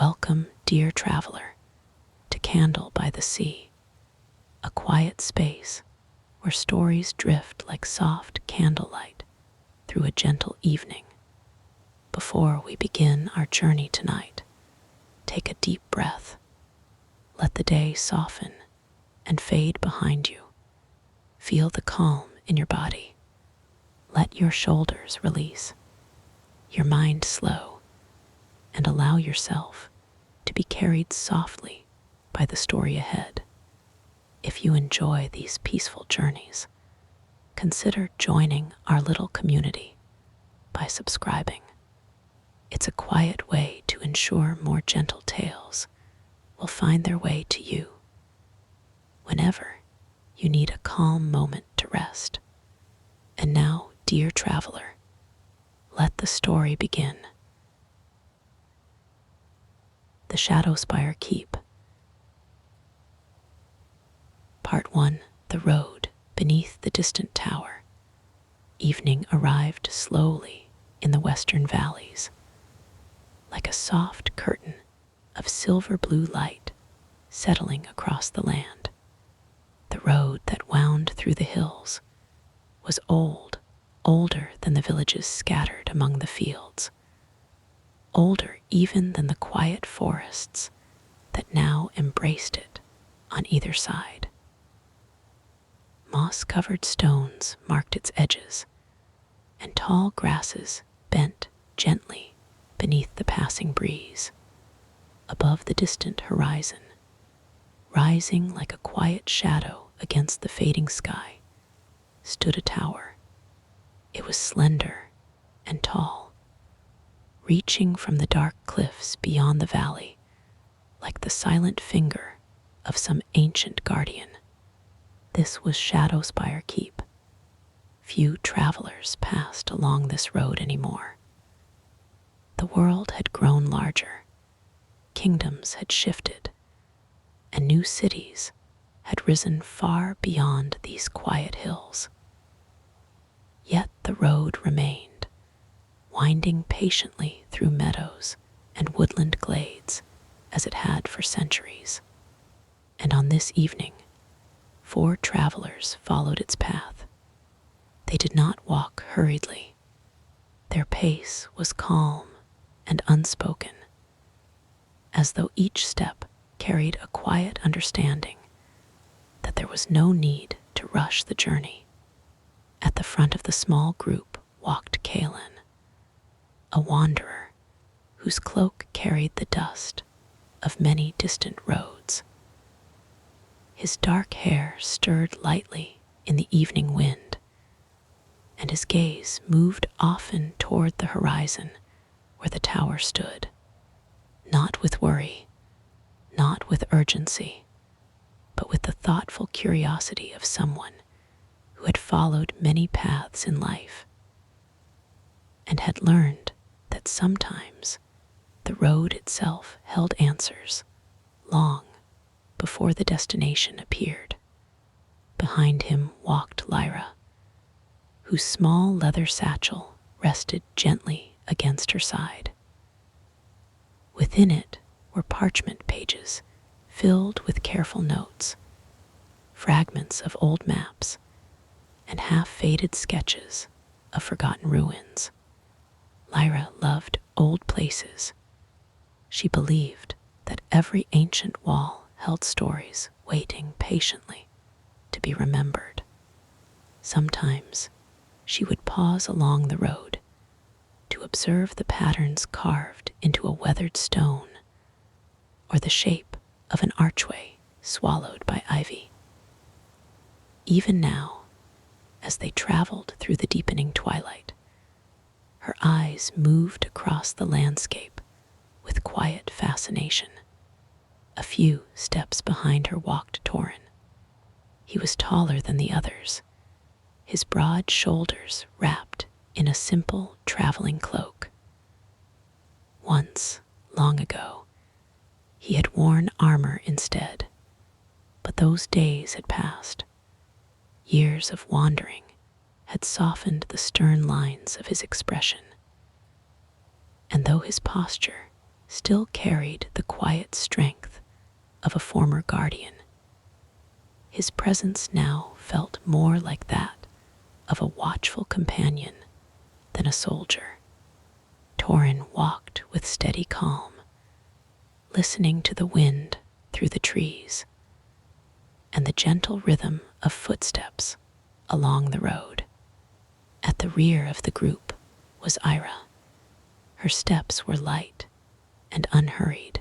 Welcome, dear traveler, to Candle by the Sea, a quiet space where stories drift like soft candlelight through a gentle evening. Before we begin our journey tonight, take a deep breath. Let the day soften and fade behind you. Feel the calm in your body. Let your shoulders release, your mind slow, and allow yourself to be carried softly by the story ahead. If you enjoy these peaceful journeys, consider joining our little community by subscribing. It's a quiet way to ensure more gentle tales will find their way to you whenever you need a calm moment to rest. And now, dear traveler, let the story begin. The Shadowspire Keep. Part 1. The Road Beneath the Distant Tower. Evening arrived slowly in the western valleys, like a soft curtain of silver blue light settling across the land. The road that wound through the hills was older than the villages scattered among the fields, older even than the quiet forests that now embraced it on either side. Moss-covered stones marked its edges, and tall grasses bent gently beneath the passing breeze. Above the distant horizon, rising like a quiet shadow against the fading sky, stood a tower. It was slender and tall, reaching from the dark cliffs beyond the valley like the silent finger of some ancient guardian. This was Shadowspire Keep. Few travelers passed along this road anymore. The world had grown larger, kingdoms had shifted, and new cities had risen far beyond these quiet hills. Yet the road remained, winding patiently through meadows and woodland glades as it had for centuries. And on this evening, 4 travelers followed its path. They did not walk hurriedly. Their pace was calm and unspoken, as though each step carried a quiet understanding that there was no need to rush the journey. At the front of the small group walked Kalen, a wanderer whose cloak carried the dust of many distant roads. His dark hair stirred lightly in the evening wind, and his gaze moved often toward the horizon where the tower stood, not with worry, not with urgency, but with the thoughtful curiosity of someone who had followed many paths in life and had learned that sometimes the road itself held answers long before the destination appeared. Behind him walked Lyra, whose small leather satchel rested gently against her side. Within it were parchment pages filled with careful notes, fragments of old maps, and half-faded sketches of forgotten ruins. Lyra loved old places. She believed that every ancient wall held stories waiting patiently to be remembered. Sometimes she would pause along the road to observe the patterns carved into a weathered stone or the shape of an archway swallowed by ivy. Even now, as they traveled through the deepening twilight, her eyes moved across the landscape with quiet fascination. A few steps behind her walked Torin. He was taller than the others, his broad shoulders wrapped in a simple traveling cloak. Once, long ago, he had worn armor instead, but those days had passed. Years of wandering had softened the stern lines of his expression, and though his posture still carried the quiet strength of a former guardian. His presence now felt more like that of a watchful companion than a soldier. Torin walked with steady calm, listening to the wind through the trees and the gentle rhythm of footsteps along the road. At the rear of the group was Ira. Her steps were light and unhurried,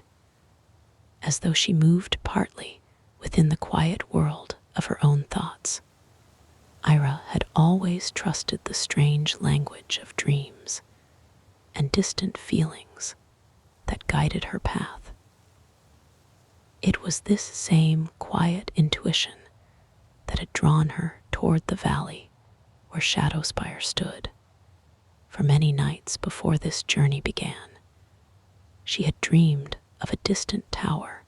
as though she moved partly within the quiet world of her own thoughts. Ira had always trusted the strange language of dreams and distant feelings that guided her path. It was this same quiet intuition that had drawn her toward the valley where Shadowspire stood. For many nights before this journey began, she had dreamed of a distant tower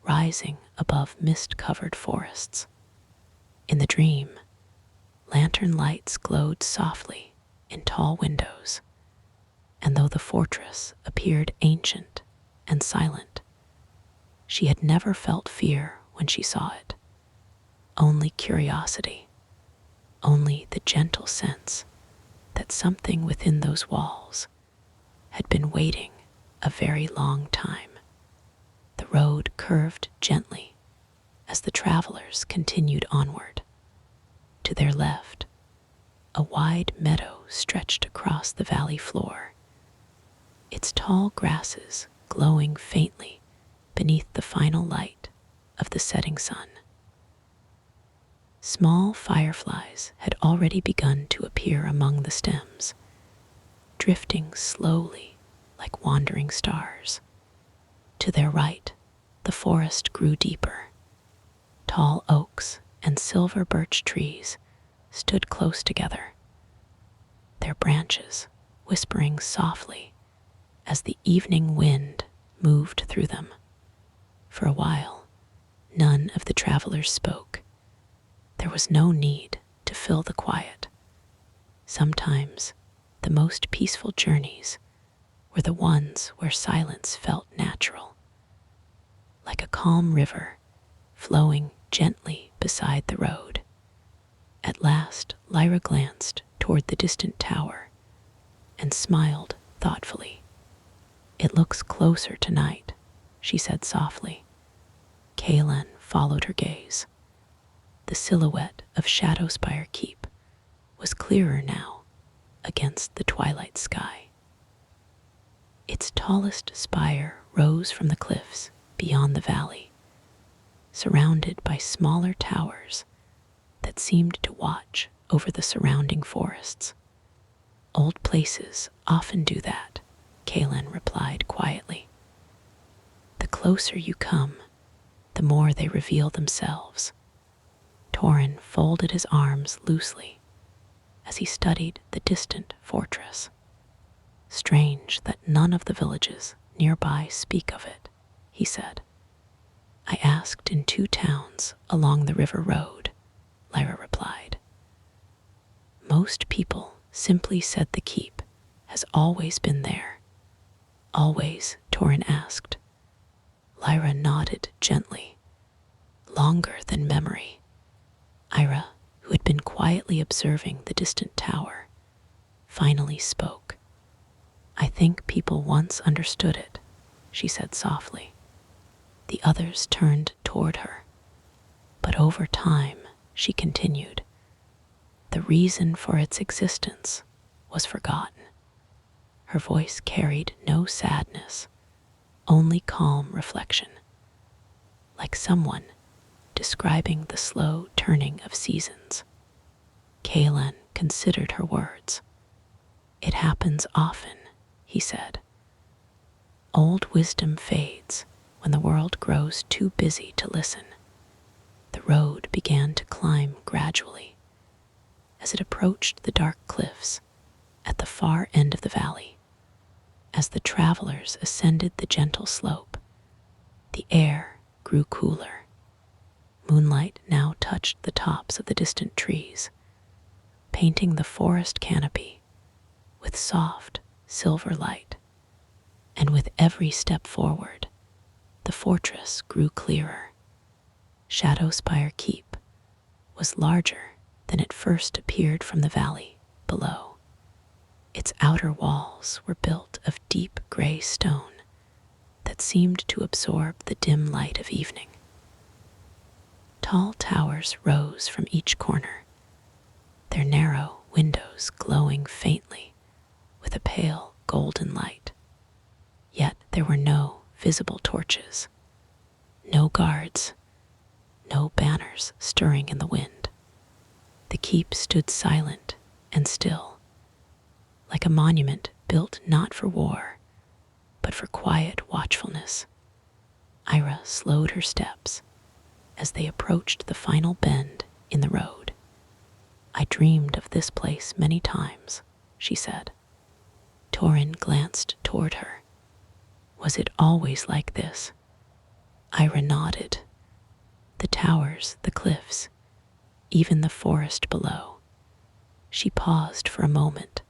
rising above mist-covered forests. In the dream, lantern lights glowed softly in tall windows, and though the fortress appeared ancient and silent, she had never felt fear when she saw it. Only curiosity, only the gentle sense that something within those walls had been waiting a very long time. The road curved gently as the travelers continued onward. To their left, a wide meadow stretched across the valley floor, its tall grasses glowing faintly beneath the final light of the setting sun. Small fireflies had already begun to appear among the stems, drifting slowly like wandering stars. To their right, the forest grew deeper. Tall oaks and silver birch trees stood close together, their branches whispering softly as the evening wind moved through them. For a while, none of the travelers spoke. There was no need to fill the quiet. Sometimes the most peaceful journeys were the ones where silence felt natural, like a calm river flowing gently beside the road. At last, Lyra glanced toward the distant tower and smiled thoughtfully. "It looks closer tonight," she said softly. Kaylin followed her gaze. The silhouette of Shadowspire Keep was clearer now against the twilight sky. Its tallest spire rose from the cliffs beyond the valley, surrounded by smaller towers that seemed to watch over the surrounding forests. "Old places often do that," Kaylin replied quietly. "The closer you come, the more they reveal themselves." Torin folded his arms loosely as he studied the distant fortress. "Strange that none of the villages nearby speak of it," he said. "I asked in 2 towns along the river road," Lyra replied. "Most people simply said the keep has always been there." "Always?" Torin asked. Lyra nodded gently. "Longer than memory." Ira, who had been quietly observing the distant tower, finally spoke. "I think people once understood it," she said softly. The others turned toward her. "But over time," she continued, "the reason for its existence was forgotten." Her voice carried no sadness, only calm reflection, like someone describing the slow turning of seasons. Kaylin considered her words. "It happens often," he said. "Old wisdom fades when the world grows too busy to listen." The road began to climb gradually as it approached the dark cliffs at the far end of the valley. As the travelers ascended the gentle slope, the air grew cooler. Moonlight now touched the tops of the distant trees, painting the forest canopy with soft silver light. and with every step forward, the fortress grew clearer. Shadowspire Keep was larger than it first appeared from the valley below. Its outer walls were built of deep gray stone that seemed to absorb the dim light of evening. Tall towers rose from each corner, their narrow windows glowing faintly with a pale golden light. Yet there were no visible torches, no guards, no banners stirring in the wind. The keep stood silent and still, like a monument built not for war, but for quiet watchfulness. Ira slowed her steps as they approached the final bend in the road. "I dreamed of this place many times," she said. Torin glanced toward her. "Was it always like this?" Ira nodded. The towers, the cliffs, even the forest below. She paused for a moment,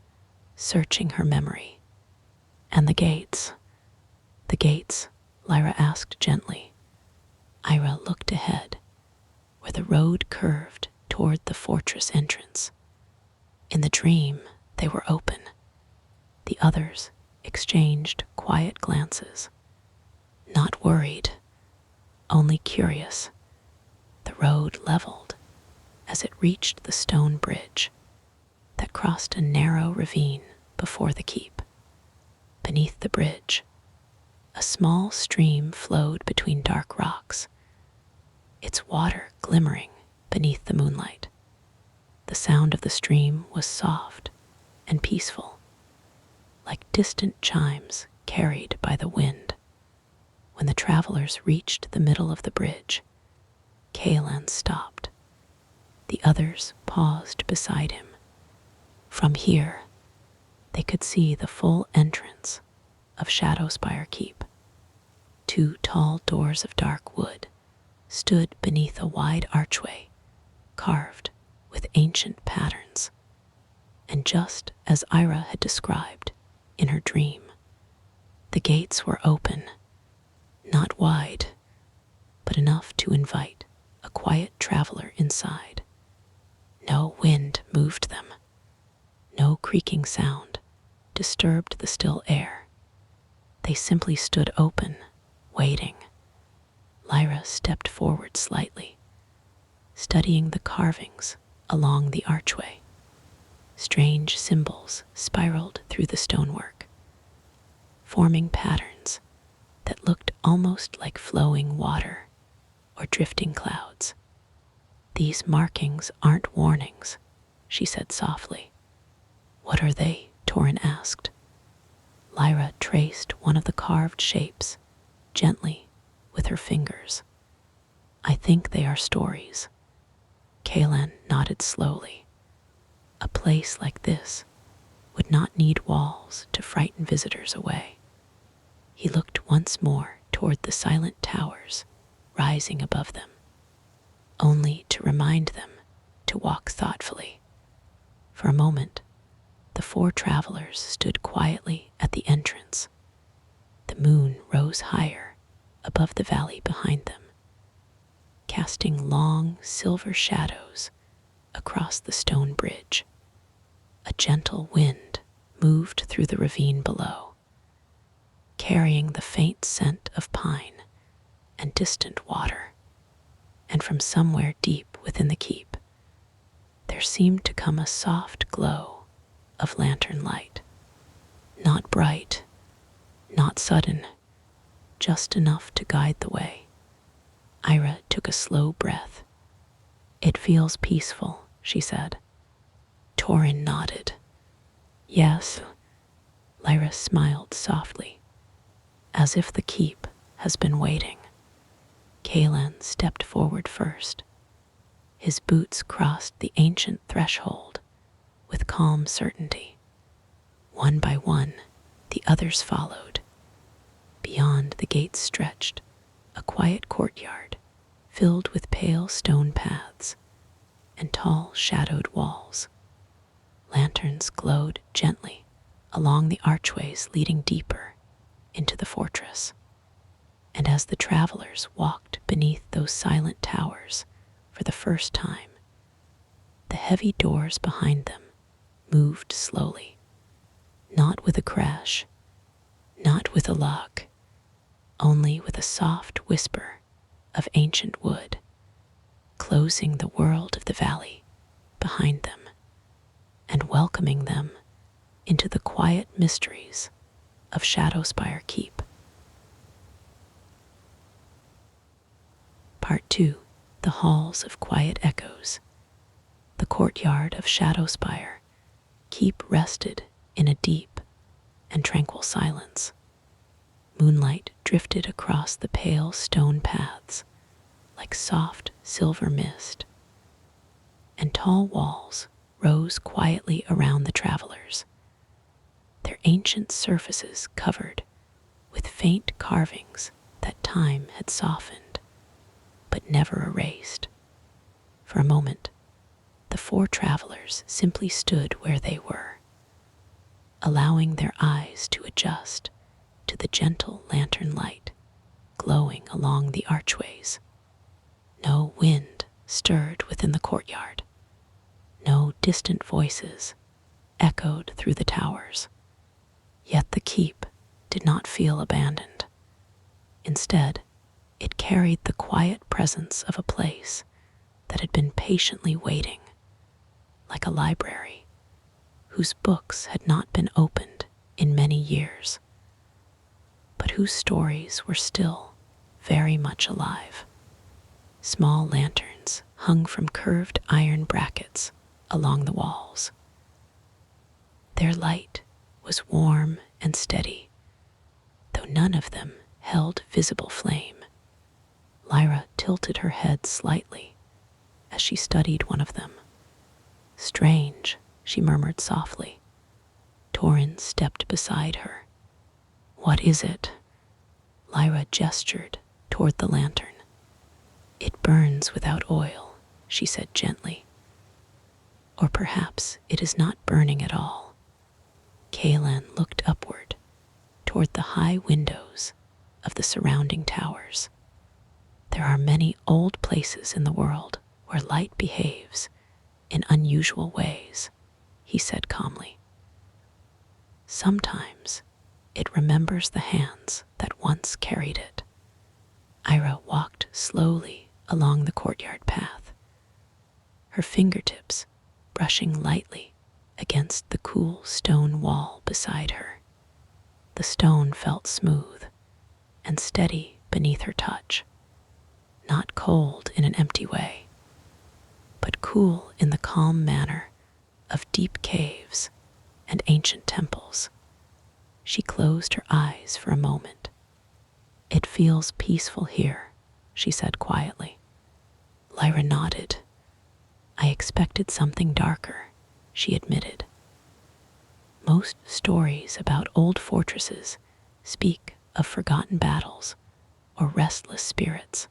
searching her memory. "And the gates?" "The gates?" Lyra asked gently. Ira looked ahead, where the road curved toward the fortress entrance. In the dream, they were open. The others exchanged quiet glances. Not worried, only curious. The road leveled as it reached the stone bridge that crossed a narrow ravine before the keep. Beneath the bridge, a small stream flowed between dark rocks, its water glimmering beneath the moonlight. The sound of the stream was soft and peaceful, like distant chimes carried by the wind. When the travelers reached the middle of the bridge, Kaelan stopped. The others paused beside him. From here, they could see the full entrance of Shadowspire Keep. Two tall doors of dark wood stood beneath a wide archway carved with ancient patterns. And just as Ira had described in her dream, the gates were open, not wide, but enough to invite a quiet traveler inside. No wind moved them. No creaking sound disturbed the still air. They simply stood open, waiting. Lyra stepped forward slightly, studying the carvings along the archway. Strange symbols spiraled through the stonework, forming patterns that looked almost like flowing water or drifting clouds. "These markings aren't warnings," she said softly. "What are they?" Torin asked. Lyra traced one of the carved shapes gently with her fingers. "I think they are stories." Kaelan nodded slowly. A place like this would not need walls to frighten visitors away. He looked once more toward the silent towers rising above them, only to remind them to walk thoughtfully. For a moment, the four travelers stood quietly at the entrance. The moon rose higher above the valley behind them, casting long silver shadows across the stone bridge. A gentle wind moved through the ravine below, carrying the faint scent of pine and distant water. And from somewhere deep within the keep, there seemed to come a soft glow of lantern light. Not bright, not sudden, just enough to guide the way. Ira took a slow breath. "It feels peaceful," she said. Torin nodded. "Yes." Lyra smiled softly, as if the keep has been waiting. Kaelan stepped forward first. His boots crossed the ancient threshold with calm certainty. One by one, the others followed. Beyond, the gates stretched, a quiet courtyard filled with pale stone paths and tall shadowed walls. Lanterns glowed gently along the archways leading deeper, into the fortress. And as the travelers walked beneath those silent towers for the first time, the heavy doors behind them moved slowly, not with a crash, not with a lock, only with a soft whisper of ancient wood, closing the world of the valley behind them and welcoming them into the quiet mysteries of Shadowspire Keep. Part 2. The Halls of Quiet Echoes. The courtyard of Shadowspire Keep rested in a deep and tranquil silence. Moonlight drifted across the pale stone paths like soft silver mist, and tall walls rose quietly around the travelers, their ancient surfaces covered with faint carvings that time had softened but never erased. For a moment, the four travelers simply stood where they were, allowing their eyes to adjust to the gentle lantern light glowing along the archways. No wind stirred within the courtyard. No distant voices echoed through the towers. Yet the keep did not feel abandoned. Instead, it carried the quiet presence of a place that had been patiently waiting, like a library whose books had not been opened in many years, but whose stories were still very much alive. Small lanterns hung from curved iron brackets along the walls. Their light was warm and steady, though none of them held visible flame. Lyra tilted her head slightly as she studied one of them. "Strange," she murmured softly. Torin stepped beside her. "What is it?" Lyra gestured toward the lantern. "It burns without oil," she said gently. "Or perhaps it is not burning at all." Kaelan looked upward toward the high windows of the surrounding towers. "There are many old places in the world where light behaves in unusual ways," he said calmly. "Sometimes it remembers the hands that once carried it." Ira walked slowly along the courtyard path, her fingertips brushing lightly against the cool stone wall beside her. The stone felt smooth and steady beneath her touch, not cold in an empty way, but cool in the calm manner of deep caves and ancient temples. She closed her eyes for a moment. "It feels peaceful here," she said quietly. Lyra nodded. "I expected something darker," she admitted. "Most stories about old fortresses speak of forgotten battles or restless spirits."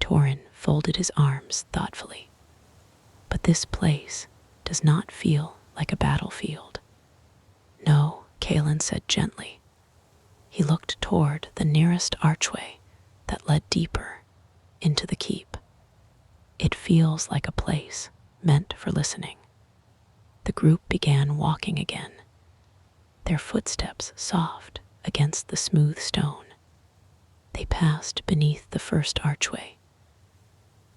Torin folded his arms thoughtfully. "But this place does not feel like a battlefield." "No," Kaelan said gently. He looked toward the nearest archway that led deeper into the keep. "It feels like a place meant for listening." The group began walking again, their footsteps soft against the smooth stone. They passed beneath the first archway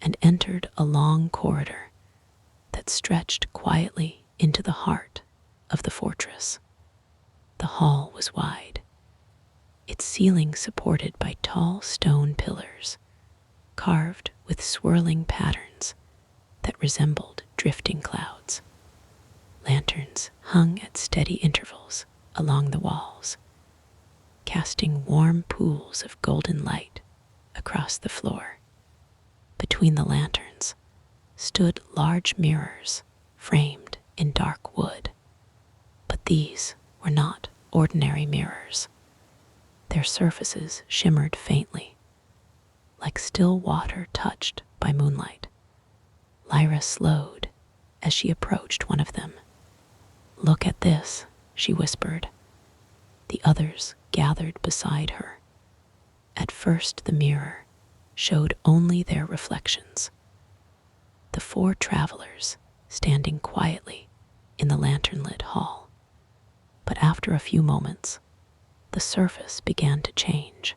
and entered a long corridor that stretched quietly into the heart of the fortress. The hall was wide, its ceiling supported by tall stone pillars, carved with swirling patterns that resembled drifting clouds. Lanterns hung at steady intervals along the walls, casting warm pools of golden light across the floor. Between the lanterns stood large mirrors framed in dark wood, but these were not ordinary mirrors. Their surfaces shimmered faintly, like still water touched by moonlight. Lyra slowed as she approached one of them. "Look at this," she whispered. The others gathered beside her. At first, the mirror showed only their reflections. The four travelers standing quietly in the lantern-lit hall. But after a few moments, the surface began to change.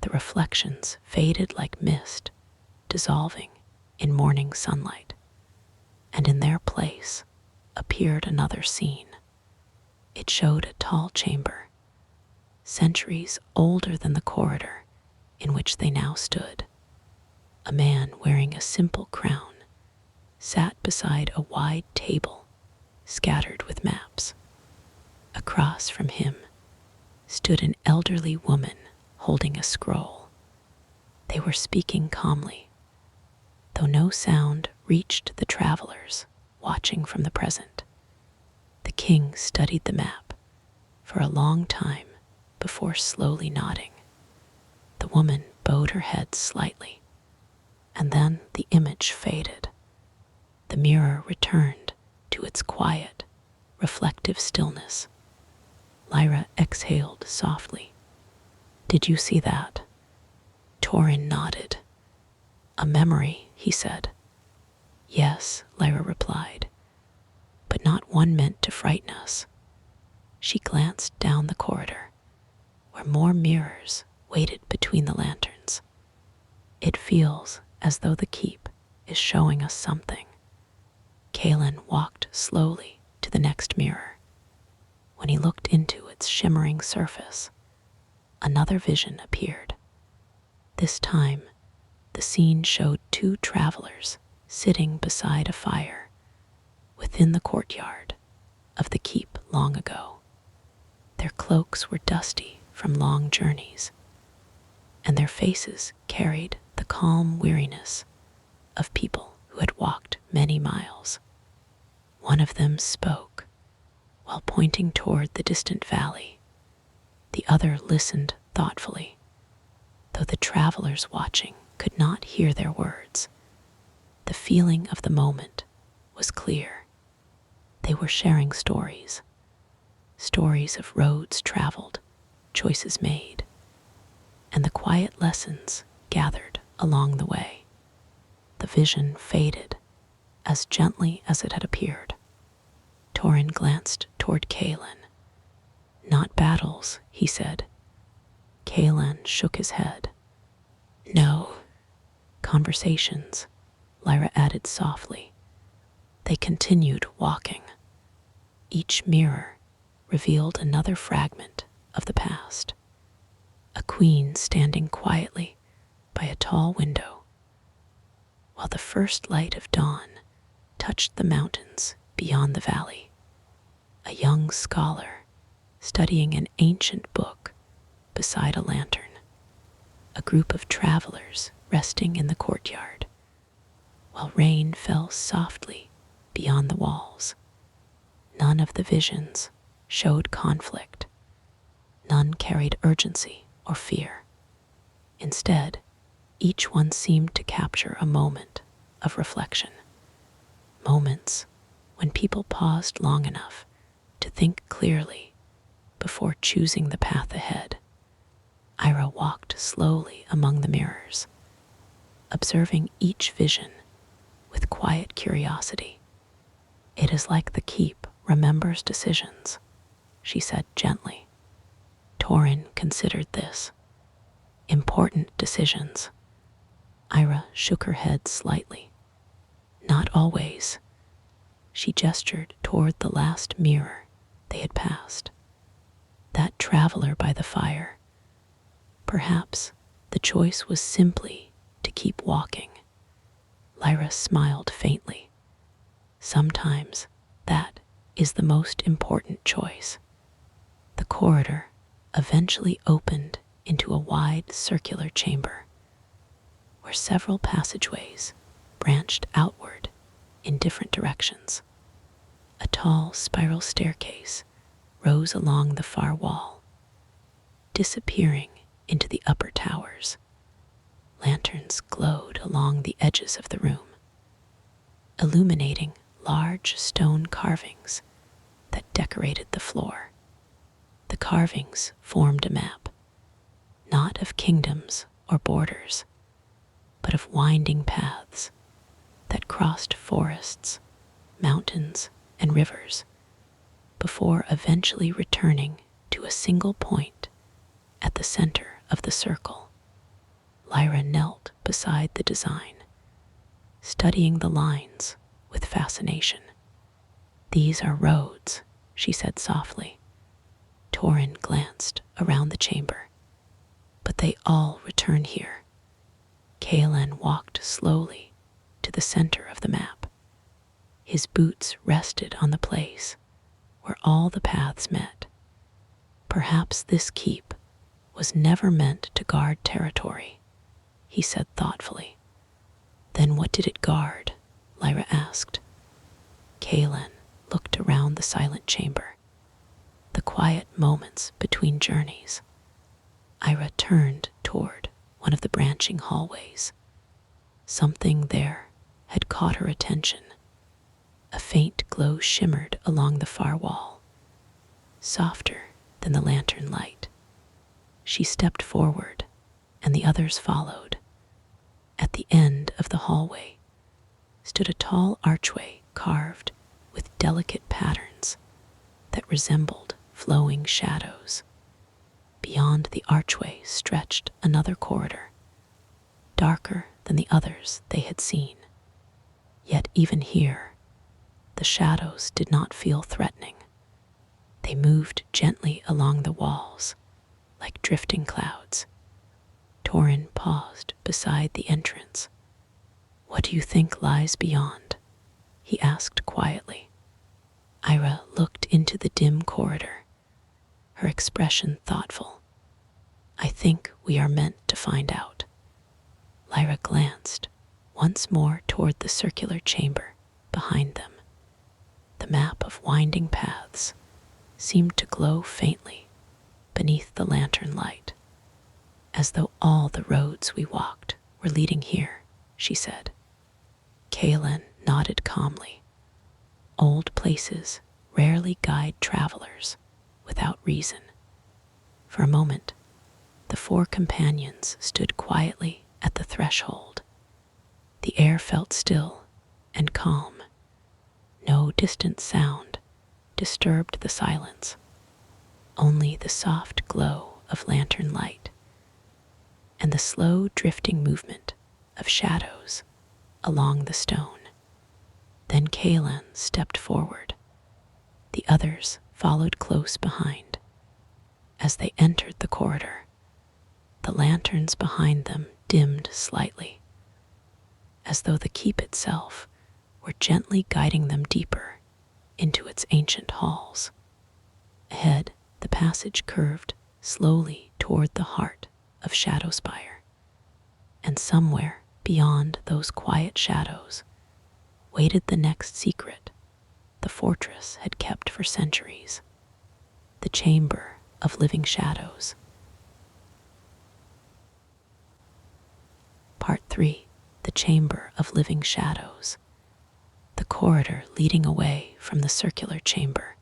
The reflections faded like mist, dissolving in morning sunlight, and in their place appeared another scene. It showed a tall chamber, centuries older than the corridor in which they now stood. A man wearing a simple crown sat beside a wide table scattered with maps. Across from him stood an elderly woman holding a scroll. They were speaking calmly, though no sound reached the travelers watching from the present. The king studied the map for a long time before slowly nodding. The woman bowed her head slightly, and then the image faded. The mirror returned to its quiet, reflective stillness. Lyra exhaled softly. "Did you see that?" Torin nodded. "A memory," he said. "Yes," Lyra replied, "but not one meant to frighten us." She glanced down the corridor, where more mirrors waited between the lanterns. "It feels as though the keep is showing us something." Kalen walked slowly to the next mirror. When he looked into its shimmering surface, another vision appeared. This time, the scene showed two travelers sitting beside a fire within the courtyard of the keep long ago. Their cloaks were dusty from long journeys, and their faces carried the calm weariness of people who had walked many miles. One of them spoke while pointing toward the distant valley. The other listened thoughtfully, though the travelers watching could not hear their words. The feeling of the moment was clear. They were sharing stories, stories of roads traveled, choices made, and the quiet lessons gathered along the way. The vision faded as gently as it had appeared. Torin glanced toward Kalen. "Not battles," he said. Kalen shook his head. "No, conversations," Lyra added softly. They continued walking. Each mirror revealed another fragment of the past. A queen standing quietly by a tall window, while the first light of dawn touched the mountains beyond the valley. A young scholar studying an ancient book beside a lantern. A group of travelers resting in the courtyard, while rain fell softly beyond the walls. None of the visions showed conflict. None carried urgency or fear. Instead, each one seemed to capture a moment of reflection. Moments when people paused long enough to think clearly before choosing the path ahead. Ira walked slowly among the mirrors, observing each vision with quiet curiosity. "It is like the keep remembers decisions," she said gently. Torin considered this. "Important decisions." Ira shook her head slightly. "Not always." She gestured toward the last mirror they had passed. That traveler by the fire. Perhaps the choice was simply to keep walking. Lyra smiled faintly. Sometimes that is the most important choice. The corridor eventually opened into a wide circular chamber, where several passageways branched outward in different directions. A tall spiral staircase rose along the far wall, disappearing into the upper towers. Lanterns glowed along the edges of the room, illuminating large stone carvings that decorated the floor. The carvings formed a map, not of kingdoms or borders, but of winding paths that crossed forests, mountains, and rivers before eventually returning to a single point at the center of the circle. Lyra knelt beside the design, studying the lines with fascination. "These are roads," she said softly. Torin glanced around the chamber. "But they all return here." Kaelan walked slowly to the center of the map. His boots rested on the place where all the paths met. "Perhaps this keep was never meant to guard territory," he said thoughtfully. "Then what did it guard?" Lyra asked. Kaelan looked around the silent chamber, the quiet moments between journeys. Ira turned toward one of the branching hallways. Something there had caught her attention. A faint glow shimmered along the far wall, softer than the lantern light. She stepped forward, and the others followed. At the end of the hallway stood a tall archway carved with delicate patterns that resembled flowing shadows. Beyond the archway stretched another corridor, darker than the others they had seen. Yet even here, the shadows did not feel threatening. They moved gently along the walls, like drifting clouds. Torin paused beside the entrance. "What do you think lies beyond?" he asked quietly. Ira looked into the dim corridor, her expression thoughtful. "I think we are meant to find out." Lyra glanced once more toward the circular chamber behind them. The map of winding paths seemed to glow faintly beneath the lantern light, as though all the roads we walked were leading here, she said. Kaelan nodded calmly. Old places rarely guide travelers without reason. For a moment, the four companions stood quietly at the threshold. The air felt still and calm. No distant sound disturbed the silence, only the soft glow of lantern light and the slow drifting movement of shadows along the stone. Then Kaelan stepped forward. The others followed close behind. As they entered the corridor, the lanterns behind them dimmed slightly, as though the keep itself were gently guiding them deeper into its ancient halls. Ahead, the passage curved slowly toward the heart of Shadowspire, and somewhere beyond those quiet shadows waited the next secret the fortress had kept for centuries, the Chamber of Living Shadows. Part 3. The Chamber of Living Shadows. The corridor leading away from the circular chamber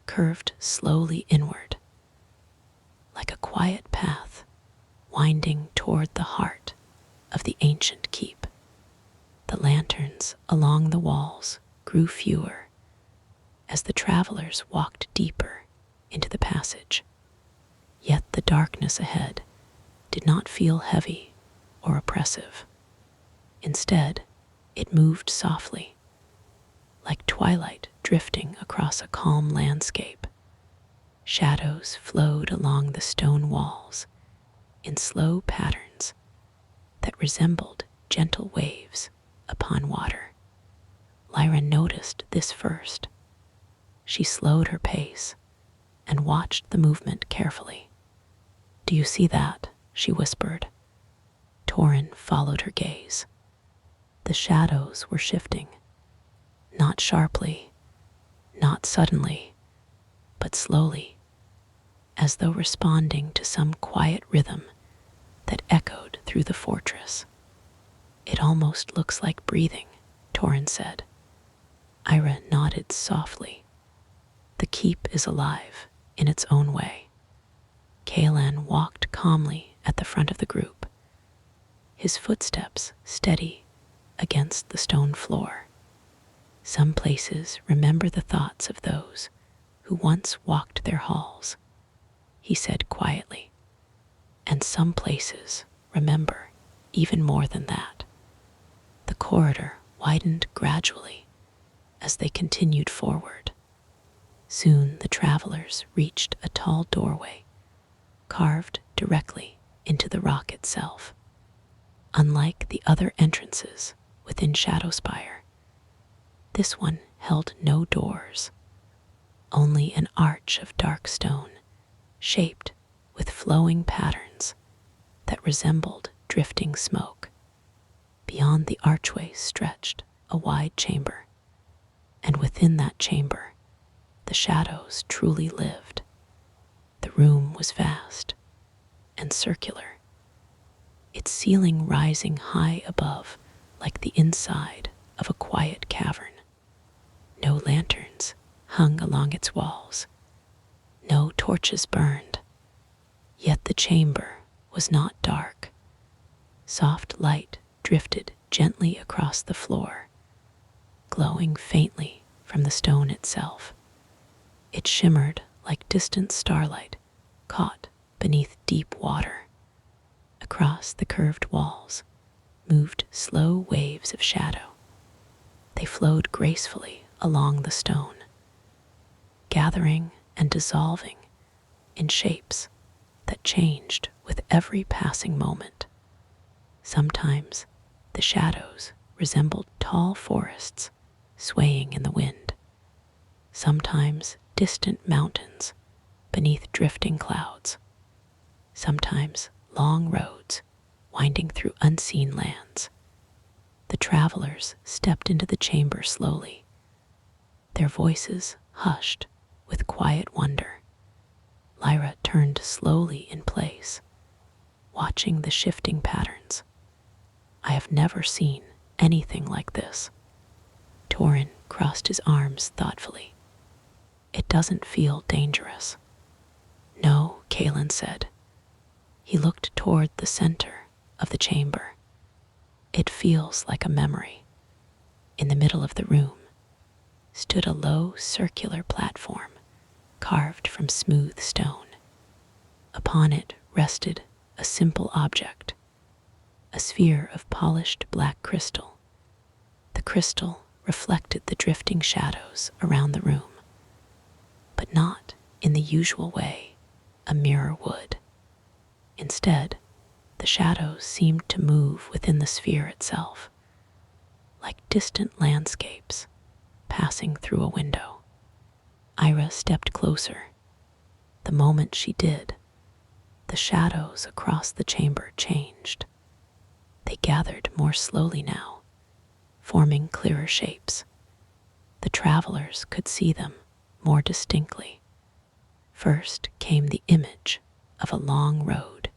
curved slowly inward, like a quiet path winding toward the heart of the ancient keep. The lanterns along the walls grew fewer as the travelers walked deeper into the passage. Yet the darkness ahead did not feel heavy or oppressive. Instead, it moved softly, like twilight drifting across a calm landscape. Shadows flowed along the stone walls in slow patterns that resembled gentle waves upon water. Lyra noticed this first. She slowed her pace and watched the movement carefully. "Do you see that?" she whispered. Torin followed her gaze. The shadows were shifting, not sharply, not suddenly, but slowly, as though responding to some quiet rhythm that echoed through the fortress. "It almost looks like breathing," Torin said. Ira nodded softly. "The keep is alive in its own way." man walked calmly at the front of the group, his footsteps steady against the stone floor. Some places remember the thoughts of those who once walked their halls, he said quietly, and some places remember even more than that. The corridor widened gradually as they continued forward. Soon the travelers reached a tall doorway, carved directly into the rock itself. Unlike the other entrances within Shadowspire, this one held no doors, only an arch of dark stone, shaped with flowing patterns that resembled drifting smoke. Beyond the archway stretched a wide chamber, and within that chamber, the shadows truly lived. The room was vast and circular, its ceiling rising high above like the inside of a quiet cavern. No lanterns hung along its walls, no torches burned, yet the chamber was not dark. Soft light drifted gently across the floor, glowing faintly from the stone itself. It shimmered like distant starlight caught beneath deep water. Across the curved walls moved slow waves of shadow. They flowed gracefully along the stone, gathering and dissolving in shapes that changed with every passing moment. Sometimes the shadows resembled tall forests swaying in the wind, sometimes distant mountains beneath drifting clouds, sometimes long roads winding through unseen lands. The travelers stepped into the chamber slowly, their voices hushed with quiet wonder. Lyra turned slowly in place, watching the shifting patterns. I have never seen anything like this. Torin crossed his arms thoughtfully. It doesn't feel dangerous. No, Kalen said. He looked toward the center of the chamber. It feels like a memory. In the middle of the room stood a low circular platform carved from smooth stone. Upon it rested a simple object, a sphere of polished black crystal. The crystal reflected the drifting shadows around the room, but not in the usual way a mirror would. Instead, the shadows seemed to move within the sphere itself, like distant landscapes passing through a window. Ira stepped closer. The moment she did, the shadows across the chamber changed. They gathered more slowly now, forming clearer shapes. The travelers could see them more distinctly. First came the image of a long road,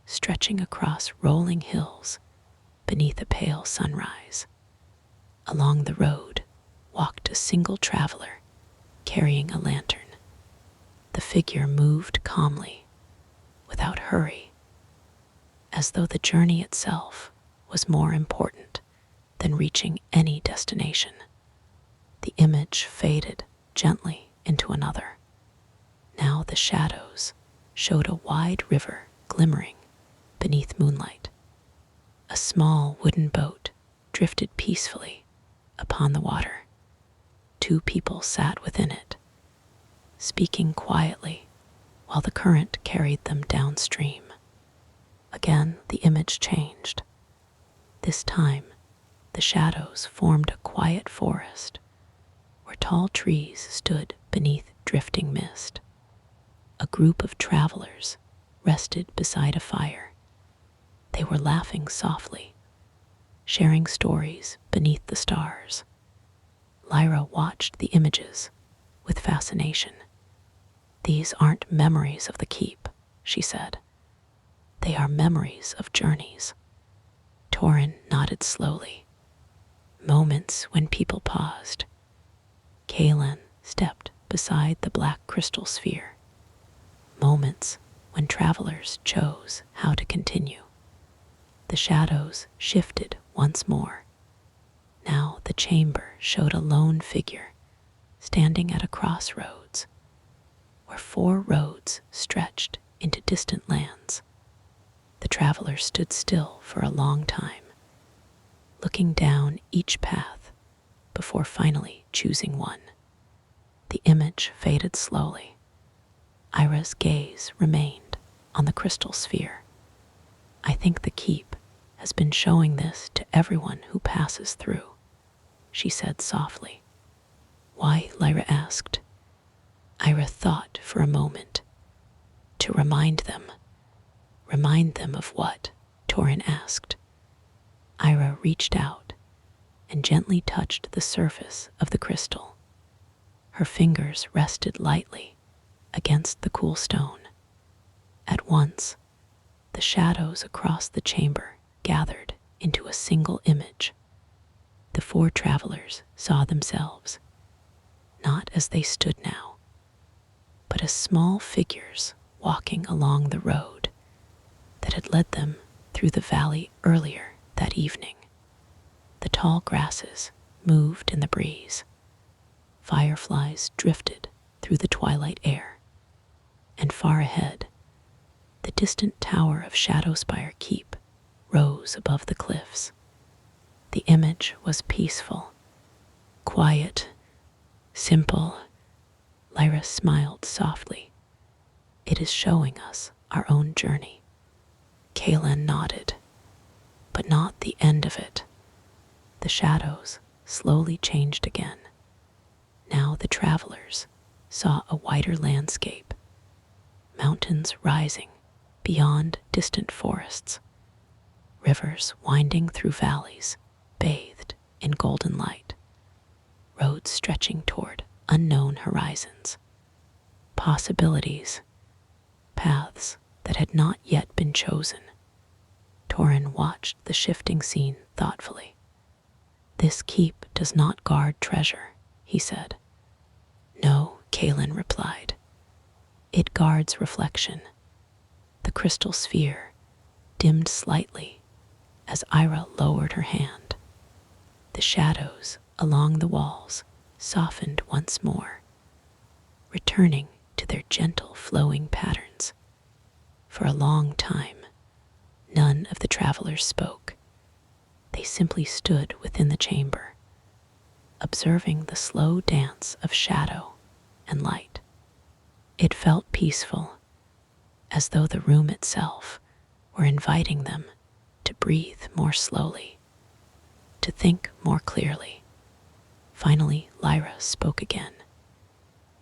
stretching across rolling hills beneath a pale sunrise. Along the road walked a single traveler carrying a lantern. The figure moved calmly, without hurry, as though the journey itself was more important than reaching any destination. The image faded gently into another. Now the shadows showed a wide river glimmering beneath moonlight. A small wooden boat drifted peacefully upon the water. Two people sat within it, speaking quietly while the current carried them downstream. Again, the image changed. This time, the shadows formed a quiet forest where tall trees stood beneath drifting mist. A group of travelers rested beside a fire. They were laughing softly, sharing stories beneath the stars. Lyra watched the images with fascination. These aren't memories of the keep, she said. They are memories of journeys. Torin nodded slowly. Moments when people paused. Kalen stepped beside the black crystal sphere. Moments when travelers chose how to continue. The shadows shifted once more. Now the chamber showed a lone figure standing at a crossroads where 4 roads stretched into distant lands. The traveler stood still for a long time, looking down each path before finally choosing one. The image faded slowly. Ira's gaze remained on the crystal sphere. I think the keep has been showing this to everyone who passes through, she said softly. Why? Lyra asked. Ira thought for a moment. To remind them. Remind them of what? Torin asked. Ira reached out and gently touched the surface of the crystal. Her fingers rested lightly against the cool stone. At once, the shadows across the chamber gathered into a single image. The 4 travelers saw themselves, not as they stood now, but as small figures walking along the road that had led them through the valley earlier that evening. The tall grasses moved in the breeze. Fireflies drifted through the twilight air. And far ahead, the distant tower of Shadowspire Keep rose above the cliffs. The image was peaceful, quiet, simple. Lyra smiled softly. It is showing us our own journey. Kaelin nodded, but not the end of it. The shadows slowly changed again. Now the travelers saw a wider landscape, mountains rising beyond distant forests, rivers winding through valleys bathed in golden light, roads stretching toward unknown horizons, possibilities, paths that had not yet been chosen. Torin watched the shifting scene thoughtfully. This keep does not guard treasure, he said. No, Kaelin replied. It guards reflection. The crystal sphere dimmed slightly as Ira lowered her hand. The shadows along the walls softened once more, returning to their gentle flowing patterns. For a long time, none of the travelers spoke. They simply stood within the chamber, observing the slow dance of shadow and light. It felt peaceful, as though the room itself were inviting them to breathe more slowly, to think more clearly. Finally, Lyra spoke again.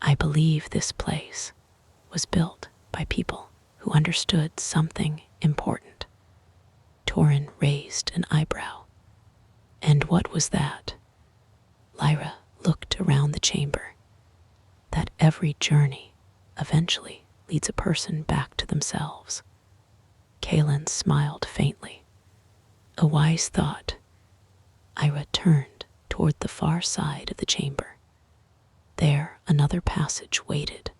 I believe this place was built by people who understood something important. Torin raised an eyebrow. And what was that? Lyra looked around the chamber. That every journey eventually leads a person back to themselves. Kaelin smiled faintly. A wise thought. Ira turned toward the far side of the chamber. There, another passage waited.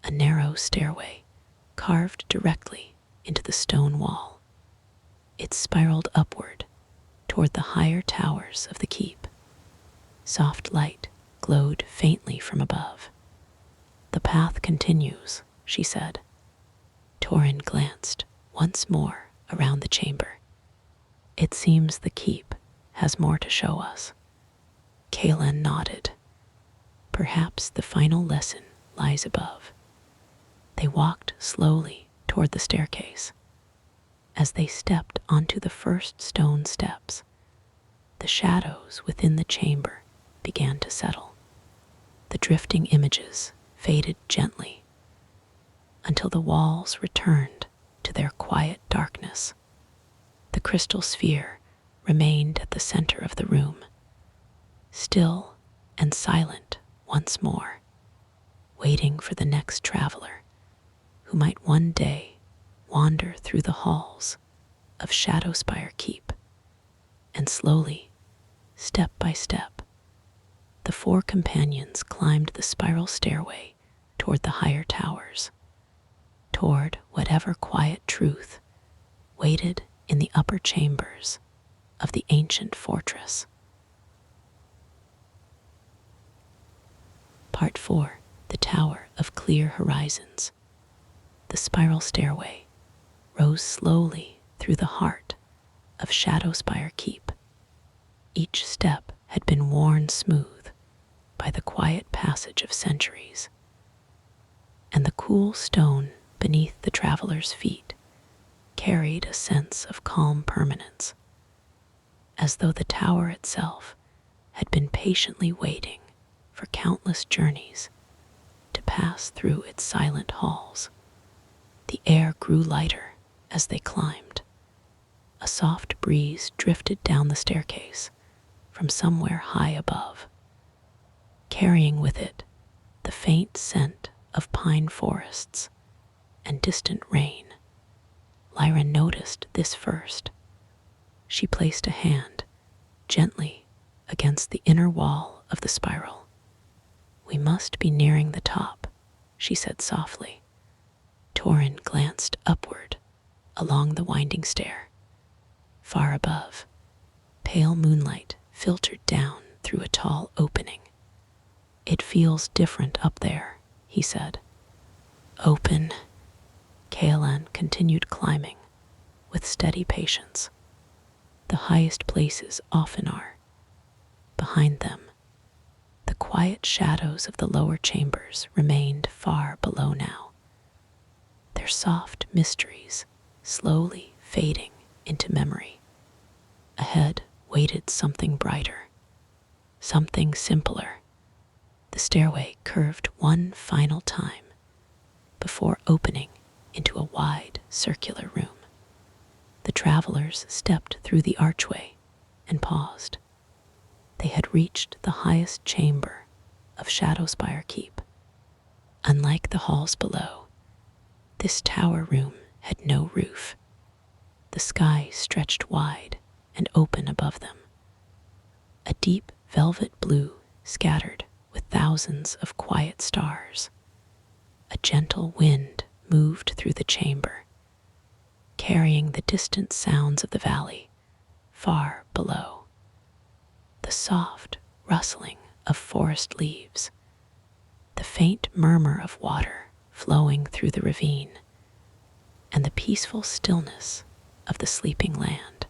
A narrow stairway carved directly into the stone wall. It spiraled upward toward the higher towers of the keep. Soft light glowed faintly from above. The path continues, she said. Torin glanced once more around the chamber. It seems the keep has more to show us. Kaelin nodded. Perhaps the final lesson lies above. They walked slowly toward the staircase. As they stepped onto the first stone steps, the shadows within the chamber began to settle. The drifting images faded gently until the walls returned to their quiet darkness. The crystal sphere remained at the center of the room, still and silent once more, waiting for the next traveler who might one day wander through the halls of Shadowspire Keep. And slowly, step by step, the 4 companions climbed the spiral stairway toward the higher towers, toward ever-quiet truth waited in the upper chambers of the ancient fortress. Part 4. The Tower of Clear Horizons. The spiral stairway rose slowly through the heart of Shadowspire Keep. Each step had been worn smooth by the quiet passage of centuries, and the cool stone beneath the traveler's feet carried a sense of calm permanence, as though the tower itself had been patiently waiting for countless journeys to pass through its silent halls. The air grew lighter as they climbed. A soft breeze drifted down the staircase from somewhere high above, carrying with it the faint scent of pine forests and distant rain. Lyra noticed this first. She placed a hand gently against the inner wall of the spiral. "We must be nearing the top," she said softly. Torin glanced upward along the winding stair. Far above, pale moonlight filtered down through a tall opening. "It feels different up there," he said. "Open." Kaelan continued climbing with steady patience. The highest places often are. Behind them, the quiet shadows of the lower chambers remained far below now, their soft mysteries slowly fading into memory. Ahead waited something brighter, something simpler. The stairway curved one final time before opening into a wide circular room. The travelers stepped through the archway and paused. They had reached the highest chamber of Shadowspire Keep. Unlike the halls below, this tower room had no roof. The sky stretched wide and open above them. A deep velvet blue scattered with thousands of quiet stars. A gentle wind moved through the chamber, carrying the distant sounds of the valley far below. The soft rustling of forest leaves, the faint murmur of water flowing through the ravine, and the peaceful stillness of the sleeping land.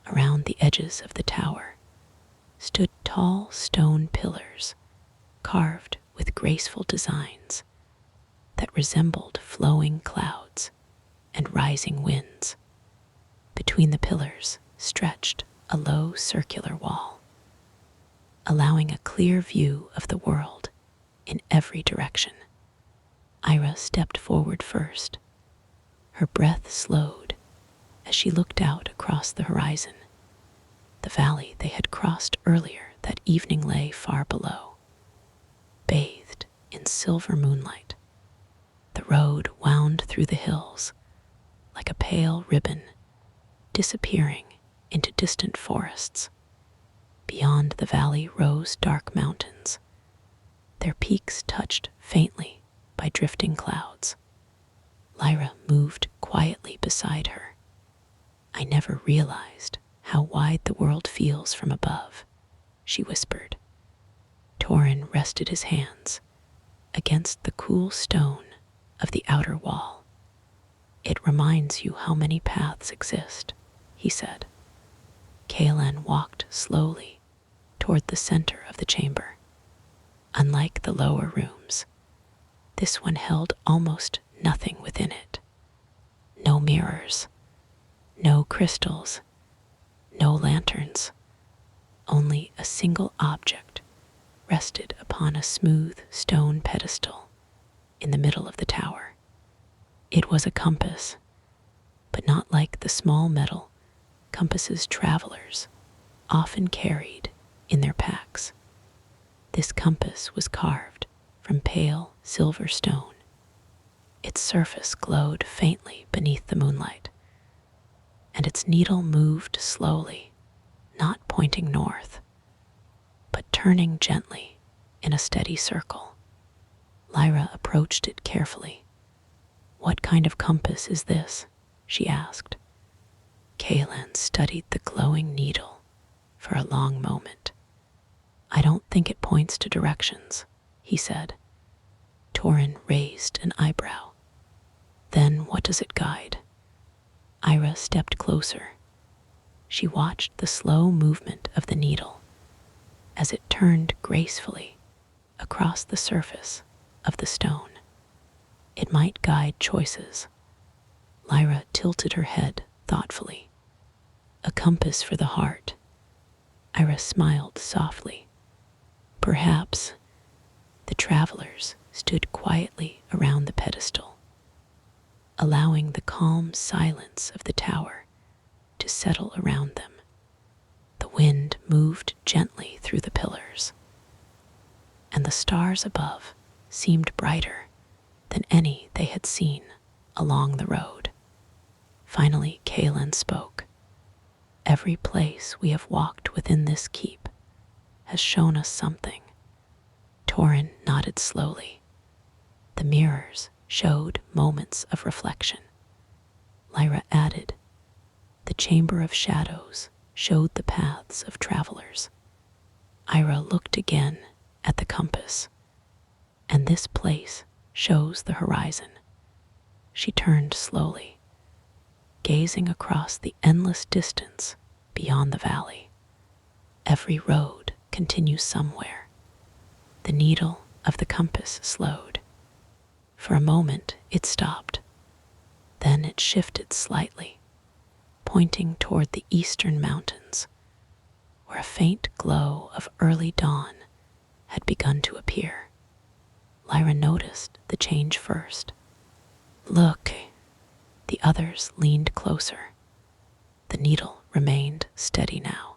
Around the edges of the tower stood tall stone pillars carved with graceful designs that resembled flowing clouds and rising winds. Between the pillars stretched a low circular wall, allowing a clear view of the world in every direction. Ira stepped forward first. Her breath slowed as she looked out across the horizon. The valley they had crossed earlier that evening lay far below, bathed in silver moonlight. The road wound through the hills like a pale ribbon, disappearing into distant forests. Beyond the valley rose dark mountains, their peaks touched faintly by drifting clouds. Lyra moved quietly beside her. "I never realized how wide the world feels from above," she whispered. Torin rested his hands against the cool stone of the outer wall. "It reminds you how many paths exist," he said. Kaelan walked slowly toward the center of the chamber. Unlike the lower rooms, this one held almost nothing within it. No mirrors, no crystals, no lanterns. Only a single object rested upon a smooth stone pedestal in the middle of the tower. It was a compass, but not like the small metal compasses travelers often carried in their packs. This compass was carved from pale silver stone. Its surface glowed faintly beneath the moonlight, and its needle moved slowly, not pointing north, but turning gently in a steady circle. Lyra approached it carefully. "What kind of compass is this?" she asked. Kaelan studied the glowing needle for a long moment. "I don't think it points to directions," he said. Torin raised an eyebrow. "Then what does it guide?" Ira stepped closer. She watched the slow movement of the needle as it turned gracefully across the surface of the stone. "It might guide choices." Lyra tilted her head thoughtfully. "A compass for the heart." Ira smiled softly. "Perhaps." The travelers stood quietly around the pedestal, allowing the calm silence of the tower to settle around them. The wind moved gently through the pillars, and the stars above seemed brighter than any they had seen along the road. Finally, Kaelan spoke. "Every place we have walked within this keep has shown us something." Torin nodded slowly. "The mirrors showed moments of reflection." Lyra added, "The Chamber of Shadows showed the paths of travelers." Ira looked again at the compass. "And this place shows the horizon." She turned slowly, gazing across the endless distance beyond the valley. "Every road continues somewhere." The needle of the compass slowed. For a moment it stopped. Then it shifted slightly, pointing toward the eastern mountains, where a faint glow of early dawn had begun to appear. Lyra noticed the change first. "Look." The others leaned closer. The needle remained steady now,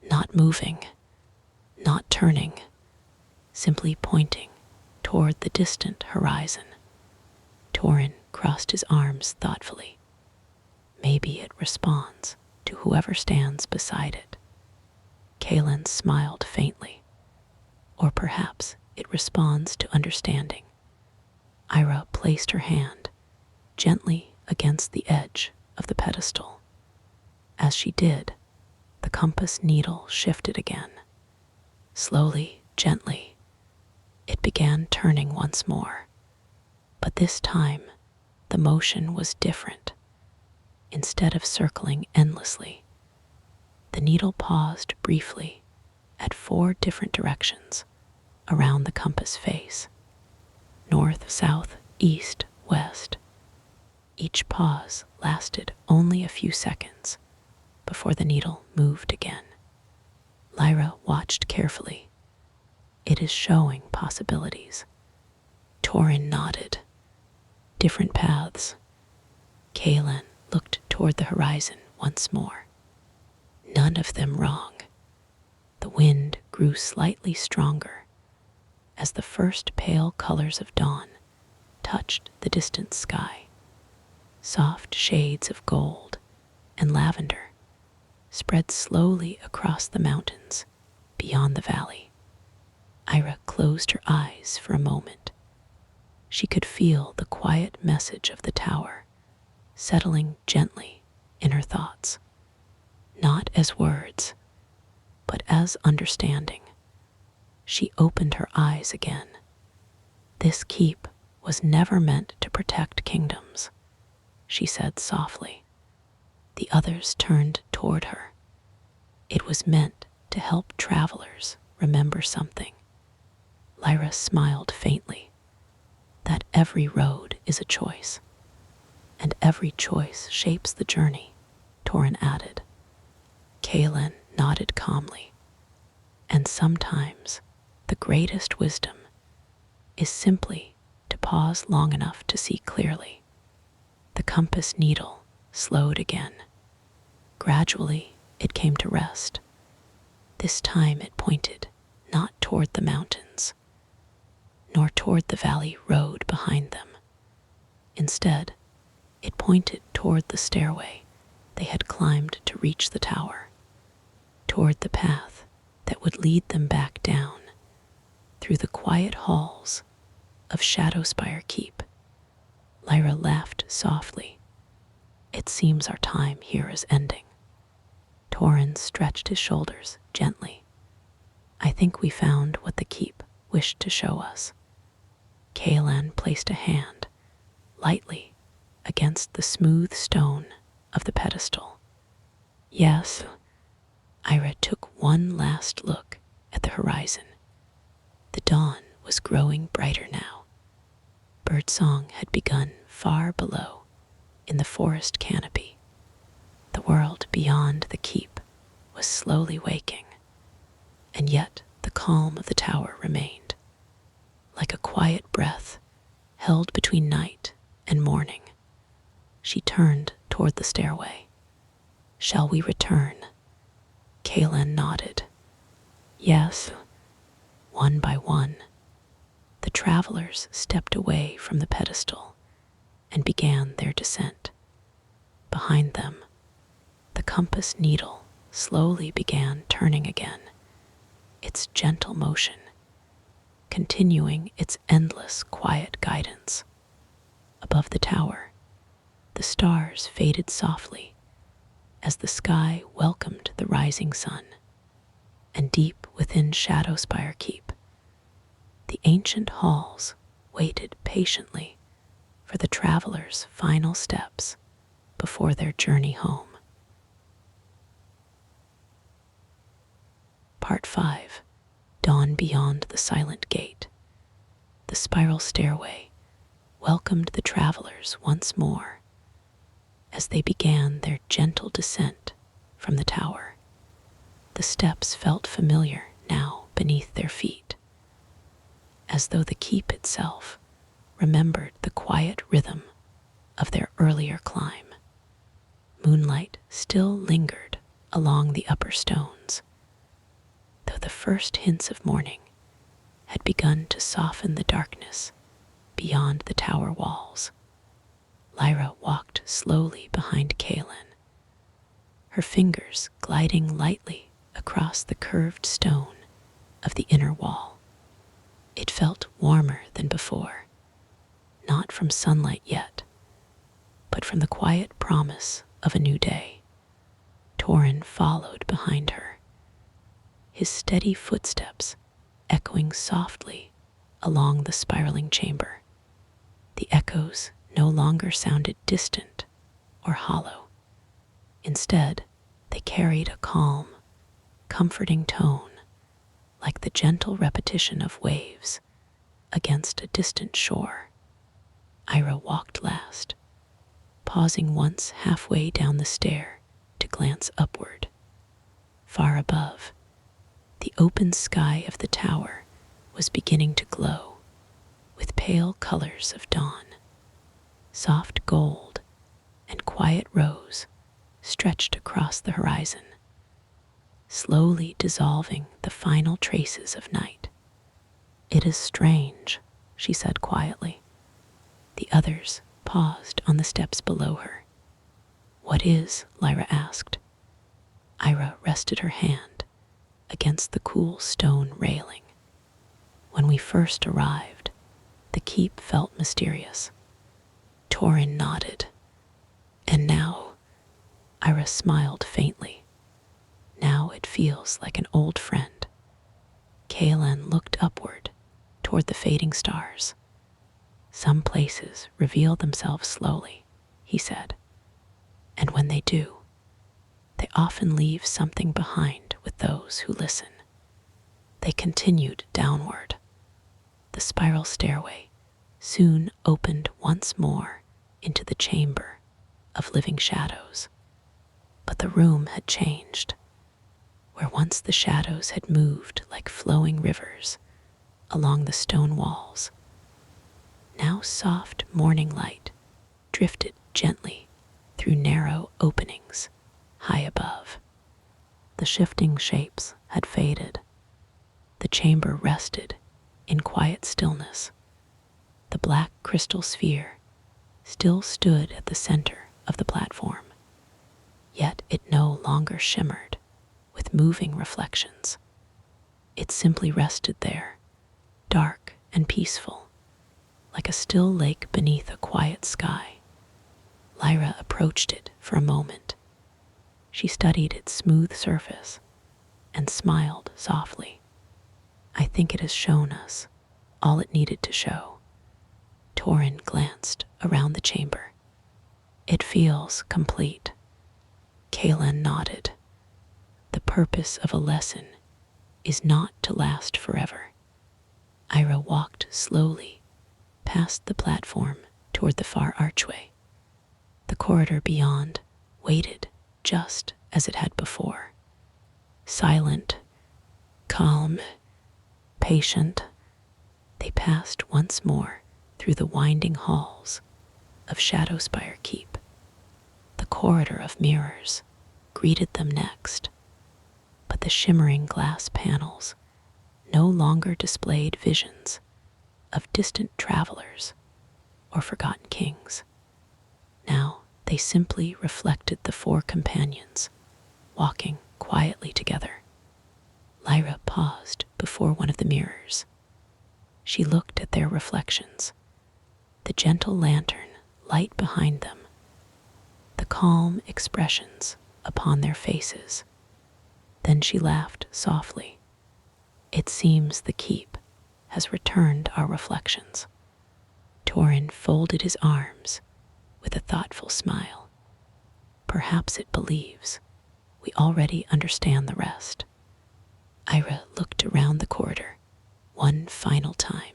not moving, not turning, simply pointing toward the distant horizon. Torin crossed his arms thoughtfully. "Maybe it responds to whoever stands beside it." Kaelan smiled faintly. "Or perhaps it responds to understanding." Ira placed her hand gently against the edge of the pedestal. As she did, the compass needle shifted again. Slowly, gently, it began turning once more. But this time, the motion was different. Instead of circling endlessly, the needle paused briefly at 4 different directions around the compass face: north, south, east, west. Each pause lasted only a few seconds before the needle moved again. Lyra watched carefully. "It is showing possibilities." Torin nodded. "Different paths." Kaelan looked toward the horizon once more. "None of them wrong." The wind grew slightly stronger as the first pale colors of dawn touched the distant sky. Soft shades of gold and lavender spread slowly across the mountains beyond the valley. Ira closed her eyes for a moment. She could feel the quiet message of the tower settling gently in her thoughts, not as words, but as understanding. She opened her eyes again. "This keep was never meant to protect kingdoms," she said softly. The others turned toward her. "It was meant to help travelers remember something." Lyra smiled faintly. "That every road is a choice, and every choice shapes the journey," Torin added. Kaelan nodded calmly. "And sometimes the greatest wisdom is simply to pause long enough to see clearly." The compass needle slowed again. Gradually, it came to rest. This time it pointed not toward the mountains, nor toward the valley road behind them. Instead, it pointed toward the stairway they had climbed to reach the tower, toward the path that would lead them back down through the quiet halls of Shadowspire Keep. Lyra laughed softly. It seems our time here is ending. Torrin stretched his shoulders gently. I think we found what the keep wished to show us. Kaelan placed a hand lightly against the smooth stone of the pedestal. Yes, Ira took one last look at the horizon. The dawn was growing brighter now. Birdsong had begun far below in the forest canopy. The world beyond the keep was slowly waking, and yet the calm of the tower remained, like a quiet breath held between night and morning. She turned toward the stairway. Shall we return? Kaelan nodded. Yes. One by one, the travelers stepped away from the pedestal and began their descent. Behind them, the compass needle slowly began turning again, its gentle motion continuing its endless quiet guidance. Above the tower, the stars faded softly as the sky welcomed the rising sun, and deep within Shadowspire Keep, the ancient halls waited patiently for the travelers' final steps before their journey home. Part 5. Dawn Beyond the Silent Gate. The spiral stairway welcomed the travelers once more as they began their gentle descent from the tower. The steps felt familiar now beneath their feet, as though the keep itself remembered the quiet rhythm of their earlier climb. Moonlight still lingered along the upper stones, though the first hints of morning had begun to soften the darkness beyond the tower walls. Lyra walked slowly behind Kaelan, her fingers gliding lightly across the curved stone of the inner wall. It felt warmer than before, not from sunlight yet, but from the quiet promise of a new day. Torrin followed behind her, his steady footsteps echoing softly along the spiraling chamber. The echoes no longer sounded distant or hollow. Instead, they carried a calm, comforting tone, like the gentle repetition of waves against a distant shore. Ira walked last, pausing once halfway down the stair to glance upward. Far above, the open sky of the tower was beginning to glow with pale colors of dawn. Soft gold and quiet rose stretched across the horizon, slowly dissolving the final traces of night. It is strange, she said quietly. The others paused on the steps below her. What is? Lyra asked. Ira rested her hand against the cool stone railing. When we first arrived, the keep felt mysterious. Torrin nodded. And now, Ira smiled faintly. Now it feels like an old friend. Kaelan looked upward toward the fading stars. Some places reveal themselves slowly, he said, and when they do, they often leave something behind with those who listen. They continued downward. The spiral stairway soon opened once more into the chamber of living shadows. But the room had changed. Where once the shadows had moved like flowing rivers along the stone walls, now soft morning light drifted gently through narrow openings high above. The shifting shapes had faded. The chamber rested in quiet stillness. The black crystal sphere still stood at the center of the platform, yet it no longer shimmered with moving reflections. It simply rested there, dark and peaceful, like a still lake beneath a quiet sky. Lyra approached it for a moment. She studied its smooth surface and smiled softly. I think it has shown us all it needed to show. Torin glanced around the chamber. It feels complete. Kaelin nodded. The purpose of a lesson is not to last forever. Ira walked slowly past the platform toward the far archway. The corridor beyond waited just as it had before. Silent, calm, patient, they passed once more through the winding halls of Shadowspire Keep. The corridor of mirrors greeted them next, but the shimmering glass panels no longer displayed visions of distant travelers or forgotten kings. Now they simply reflected the four companions walking quietly together. Lyra paused before one of the mirrors. She looked at their reflections, the gentle lantern light behind them, the calm expressions upon their faces. Then she laughed softly. It seems the keep has returned our reflections. Torin folded his arms with a thoughtful smile. Perhaps it believes we already understand the rest. Ira looked around the corridor one final time.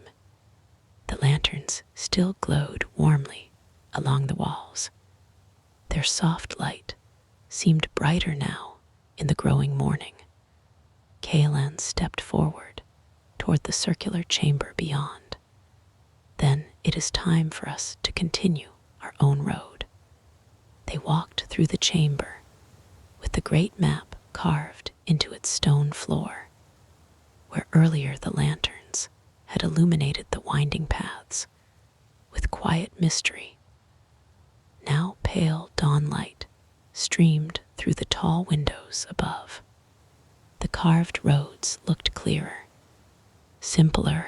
The lanterns still glowed warmly along the walls. Their soft light seemed brighter now in the growing morning. Kaelan stepped forward toward the circular chamber beyond. Then it is time for us to continue our own road. They walked through the chamber with the great map carved into its stone floor, where earlier the lanterns had illuminated the winding paths with quiet mystery. Now pale dawn light streamed through the tall windows above. The carved roads looked clearer, simpler.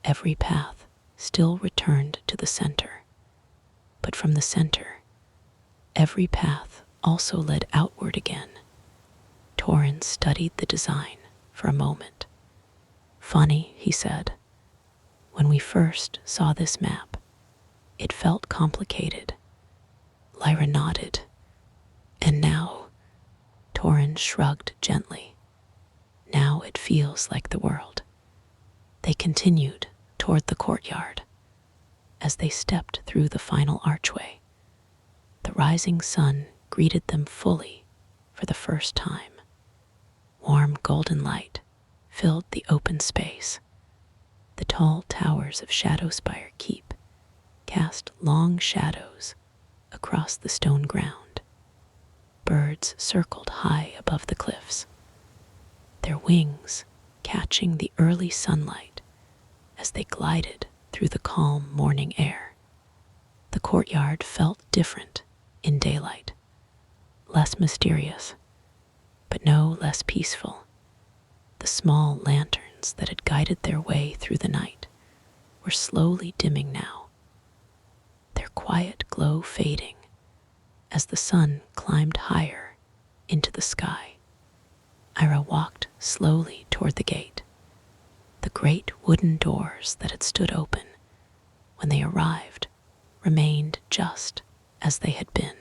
Every path still returned to the center, but from the center, every path also led outward again. Torin studied the design for a moment. Funny, he said. When we first saw this map, it felt complicated. Lyra nodded. And now, Torin shrugged gently. Now it feels like the world. They continued toward the courtyard. As they stepped through the final archway, the rising sun greeted them fully for the first time. Warm golden light filled the open space. The tall towers of Shadowspire Keep cast long shadows across the stone ground. Birds circled high above the cliffs, their wings catching the early sunlight as they glided through the calm morning air. The courtyard felt different in daylight, less mysterious, but no less peaceful. The small lanterns that had guided their way through the night were slowly dimming now, their quiet glow fading as the sun climbed higher into the sky. Ira walked slowly toward the gate. The great wooden doors that had stood open when they arrived remained just as they had been,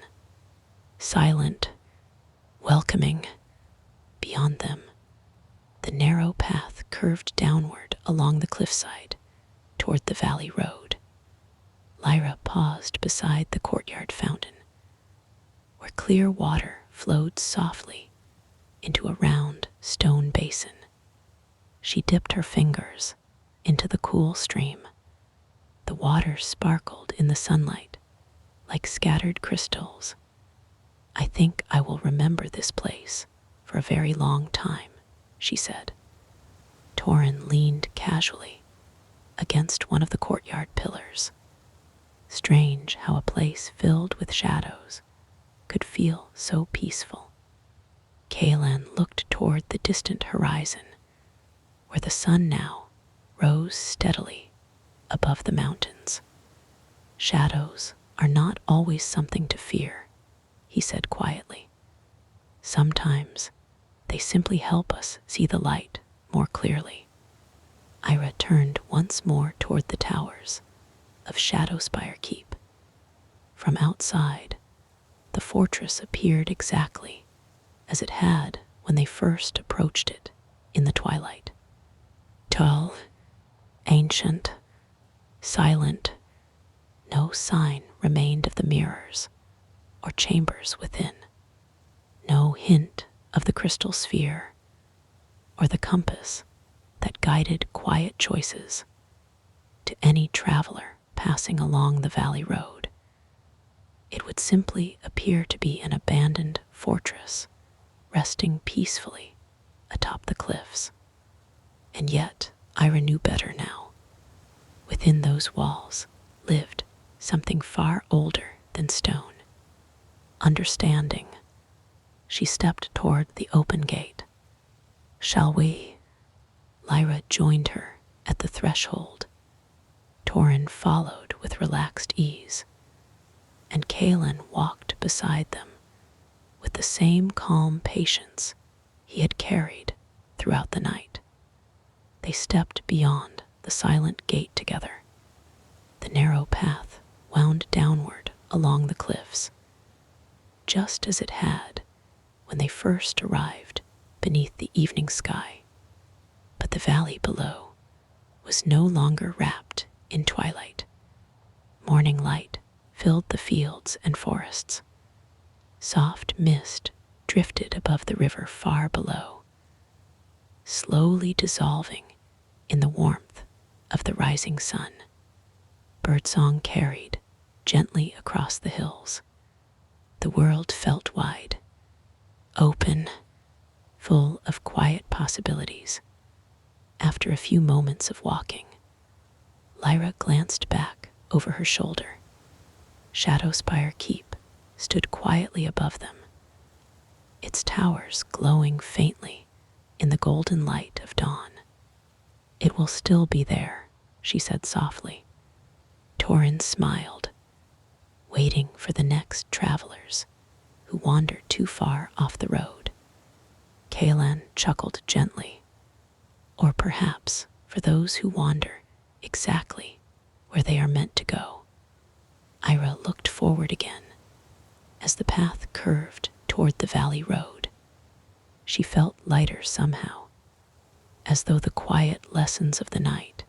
silent, welcoming. Beyond them, the narrow path curved downward along the cliffside toward the valley road. Lyra paused beside the courtyard fountain, where clear water flowed softly into a round stone basin. She dipped her fingers into the cool stream. The water sparkled in the sunlight like scattered crystals. I think I will remember this place for a very long time, she said. Torin leaned casually against one of the courtyard pillars. Strange how a place filled with shadows could feel so peaceful. Kaelan looked toward the distant horizon, where the sun now rose steadily above the mountains. Shadows are not always something to fear, he said quietly. Sometimes they simply help us see the light more clearly. Ira turned once more toward the towers of Shadowspire Keep. From outside, the fortress appeared exactly as it had when they first approached it in the twilight. Tall, ancient, silent, no sign remained of the mirrors or chambers within. No hint of the crystal sphere or the compass that guided quiet choices to any traveler passing along the valley road. It would simply appear to be an abandoned fortress resting peacefully atop the cliffs. And yet, Ira knew better now. Within those walls lived something far older than stone. Understanding, she stepped toward the open gate. Shall we? Lyra joined her at the threshold. Torin followed with relaxed ease, and Kaelin walked beside them with the same calm patience he had carried throughout the night. They stepped beyond the silent gate together. The narrow path wound downward along the cliffs, just as it had when they first arrived beneath the evening sky. But the valley below was no longer wrapped in twilight. Morning light filled the fields and forests. Soft mist drifted above the river far below, slowly dissolving in the warmth of the rising sun. Birdsong carried gently across the hills. The world felt wide, open, full of quiet possibilities. After a few moments of walking, Lyra glanced back over her shoulder. Shadowspire Keep stood quietly above them, its towers glowing faintly in the golden light of dawn. It will still be there, she said softly. Torin smiled, waiting for the next travelers who wandered too far off the road. Kaelan chuckled gently. Or perhaps for those who wander exactly where they are meant to go. Ira looked forward again as the path curved toward the valley road. She felt lighter somehow, as though the quiet lessons of the night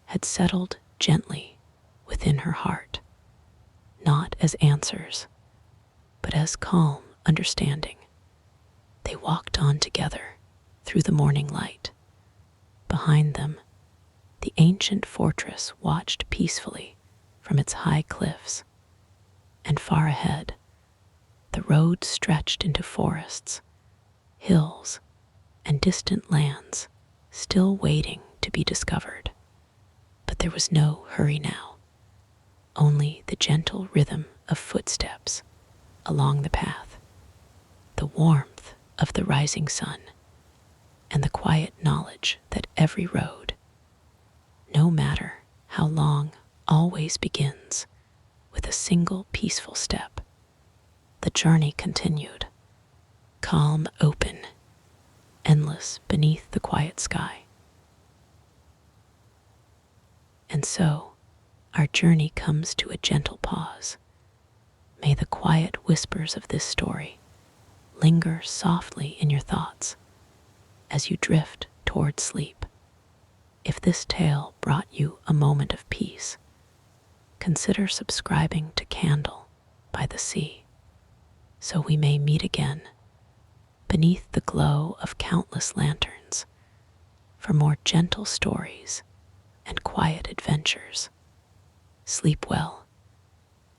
had settled gently within her heart, not as answers, but as calm understanding. They walked on together through the morning light. Behind them, the ancient fortress watched peacefully from its high cliffs, and far ahead, the road stretched into forests, hills, and distant lands still waiting to be discovered. But there was no hurry now, only the gentle rhythm of footsteps along the path, the warmth of the rising sun, and the quiet knowledge that every road, no matter how long, always begins with a single peaceful step. The journey continued, calm, open, endless beneath the quiet sky. And so, our journey comes to a gentle pause. May the quiet whispers of this story linger softly in your thoughts as you drift toward sleep. If this tale brought you a moment of peace, consider subscribing to Candle by the Sea, so we may meet again beneath the glow of countless lanterns for more gentle stories and quiet adventures. Sleep well,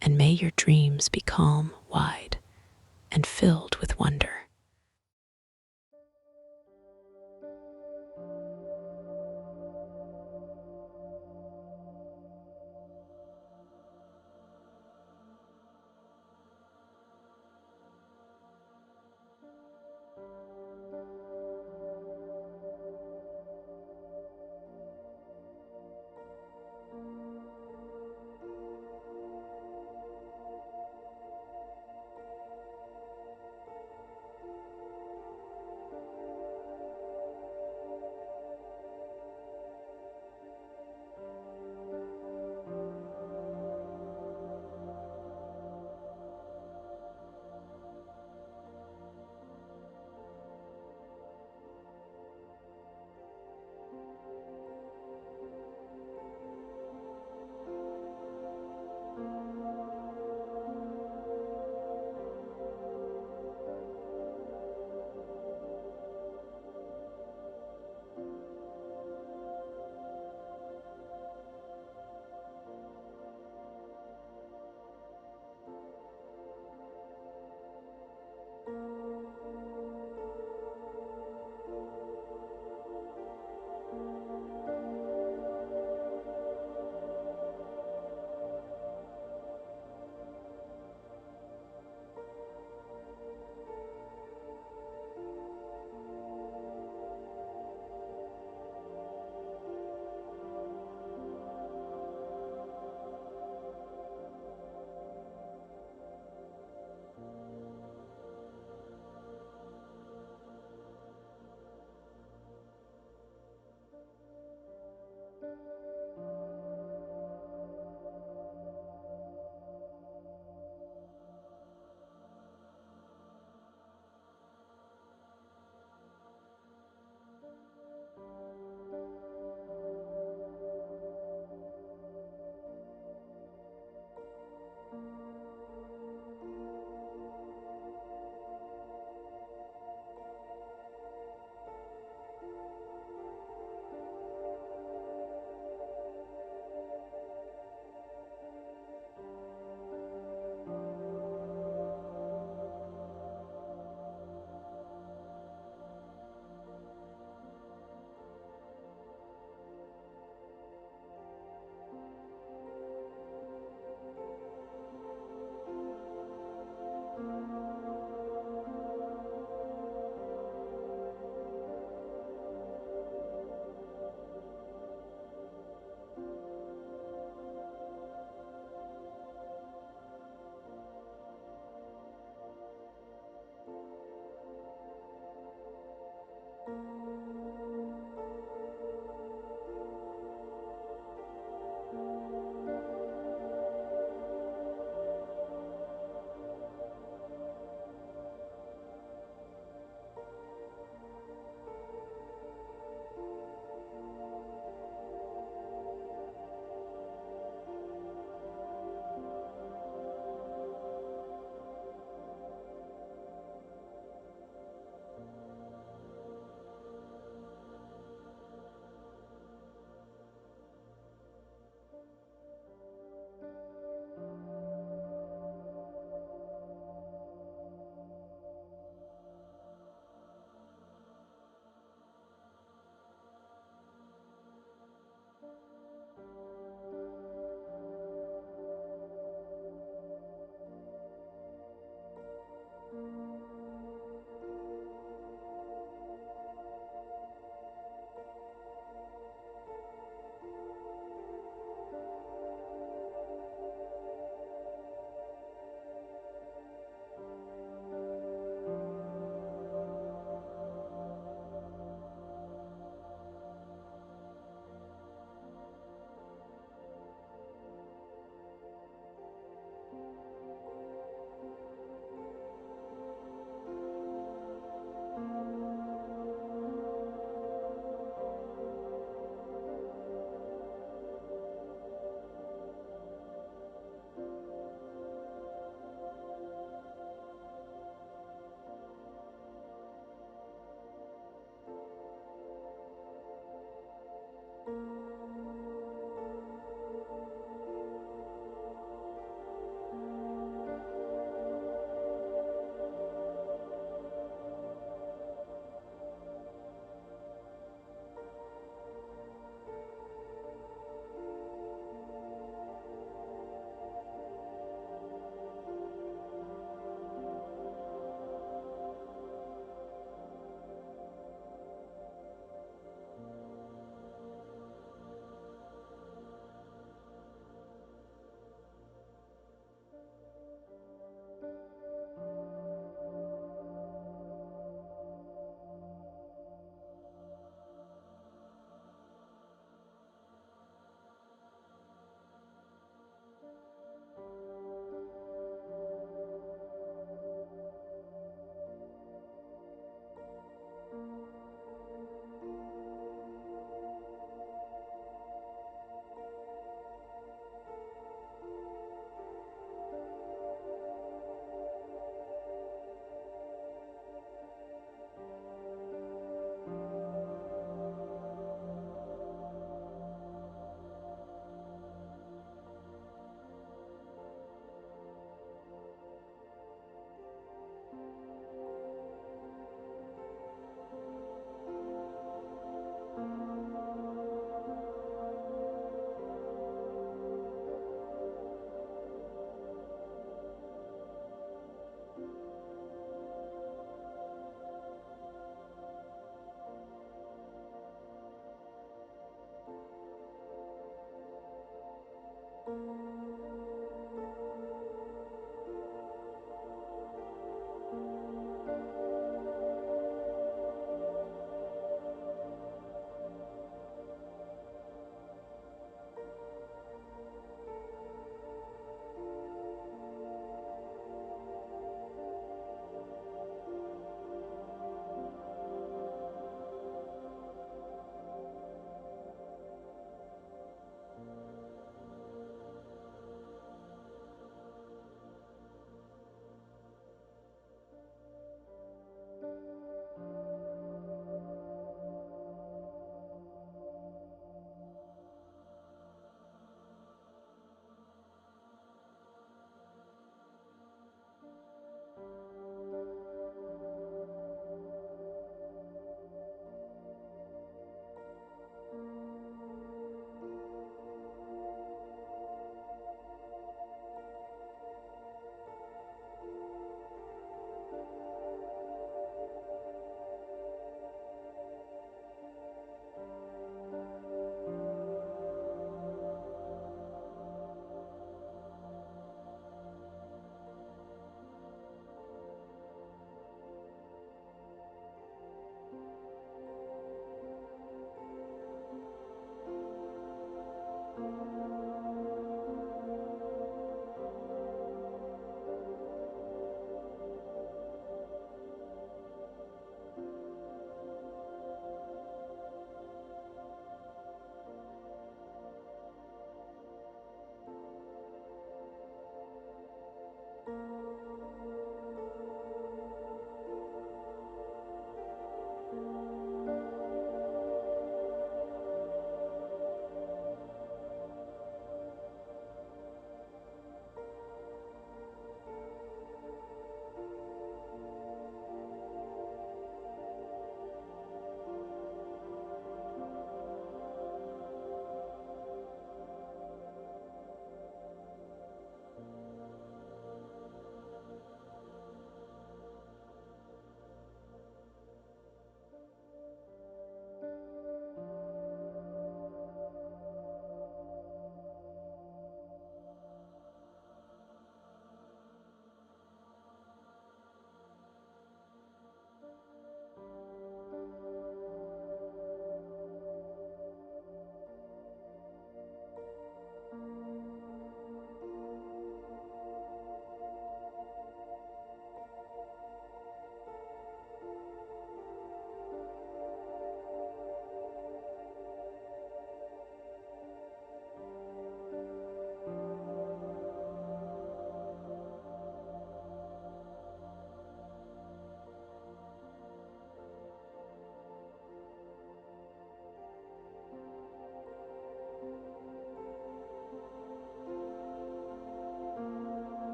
and may your dreams be calm, wide, and filled with wonder.